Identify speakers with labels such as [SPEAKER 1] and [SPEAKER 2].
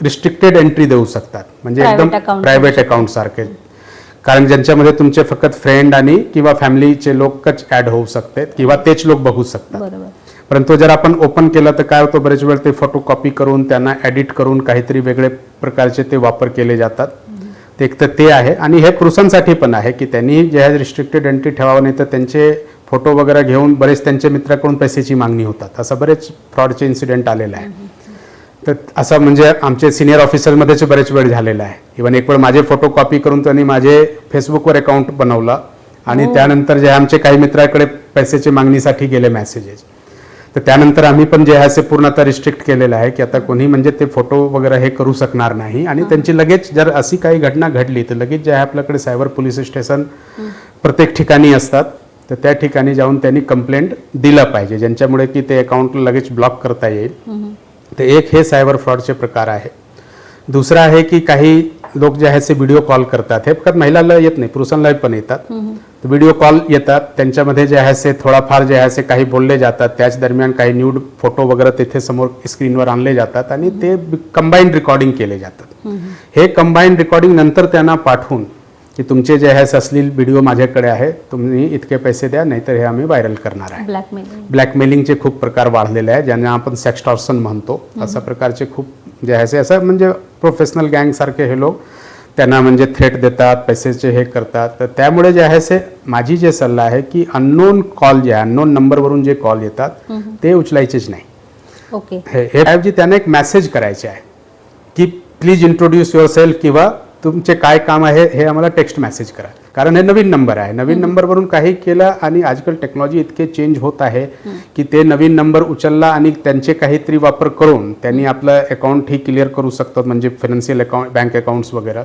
[SPEAKER 1] Restricted entry देऊ शकतात, म्हणजे एकदम प्रायव्हेट अकाउंट सारखे, कारण ज्यांच्यामध्ये तुमचे फक्त फ्रेंड आणि किंवा फॅमिलीचे लोकच ऍड होऊ शकतात किंवा तेच लोक बघू शकतात. परंतु जर आपण ओपन केलं तर काय होतं, बरेच वेळ ते फोटो कॉपी करून त्यांना एडिट करून काहीतरी वेगळे प्रकारचे ते वापर केले जातात. एक तर ते आहे, आणि हे पुरुषांसाठी पण आहे की त्यांनी जे आहे रिस्ट्रिक्टेड एंट्री ठेवावं, नाही तर त्यांचे फोटो वगैरे घेऊन बरेच त्यांच्या मित्राकडून पैशाची मागणी होतात. असं बरेच फ्रॉडचे इन्सिडेंट आलेलं आहे. तर असं म्हणजे आमचे सिनियर ऑफिसरमध्येच बरेच वेळ झालेला आहे. इव्हन एक वेळ माझे फोटो कॉपी करून त्यांनी माझे फेसबुकवर अकाउंट बनवला आणि त्यानंतर जे आमचे काही मित्राकडे पैशाची मागणीसाठी गेले मेसेजेस, तर त्यानंतर आम्ही पण जे आहे ते पूर्ण आता रिस्ट्रिक्ट केलेलं आहे की आता कोणी म्हणजे ते फोटो वगैरे हे करू शकणार नाही. आणि त्यांची लगेच जर अशी काही घटना घडली तर लगेच जे आहे आपल्याकडे सायबर पोलीस स्टेशन प्रत्येक ठिकाणी असतात, तर त्या ठिकाणी जाऊन त्यांनी कंप्लेंट दिलं पाहिजे, ज्यांच्यामुळे की ते अकाउंटला लगेच ब्लॉक करता येईल. तर एक हे सायबर फ्रॉडचे प्रकार आहे. दुसरा आहे की काही लोक जे आहे ते व्हिडिओ कॉल करतात. हे फक्त महिलांना येत नाही, पुरुषांना पण येतात. व्हिडिओ कॉल येतात, त्यांच्यामध्ये जे आहे ते थोडाफार जे आहे ते काही बोलले जातात, त्याच दरम्यान काही न्यूड फोटो वगैरे तिथे समोर स्क्रीनवर आणले जातात आणि ते कंबाईंड रेकॉर्डिंग केले जातात. हे कंबाईंड रेकॉर्डिंग नंतर त्यांना पाठवून की तुमचे जे आहे अश्लील व्हिडिओ माझ्याकडे आहे, तुम्ही इतके पैसे द्या नाहीतर हे आम्ही व्हायरल करणार आहे. ब्लॅकमेलिंगचे खूप प्रकार वाढलेले आहे, ज्यांना आपण सेक्सटॉर्शन म्हणतो. अशा प्रकारचे खूप जे आहे असं म्हणजे प्रोफेशनल गँग सारखे हे लोक त्यांना म्हणजे थ्रेट देतात, पैशाचे हे करतात. तर त्यामुळे जे आहे ते माझी जे सल्ला आहे की अननोन कॉल जे आहे, अननोन नंबरवरून जे कॉल येतात ते उचलायचेच नाही. हे त्यांना एक मेसेज करायचे आहे की प्लीज इंट्रोड्यूस युअर सेल्फ किंवा तुमचे काय काम आहे हे आम्हाला टेक्स्ट मेसेज करा, कारण हे नवीन नंबर आहे. नवीन नंबरवरून काही केलं आणि आजकाल टेक्नॉलॉजी इतके चेंज होत आहे की ते नवीन नंबर उचलला आणि त्यांचे काहीतरी वापर करून त्यांनी आपलं अकाउंट ही क्लिअर करू शकतात, म्हणजे फायनान्शियल अकाउंट, बँक अकाउंट्स वगैरे.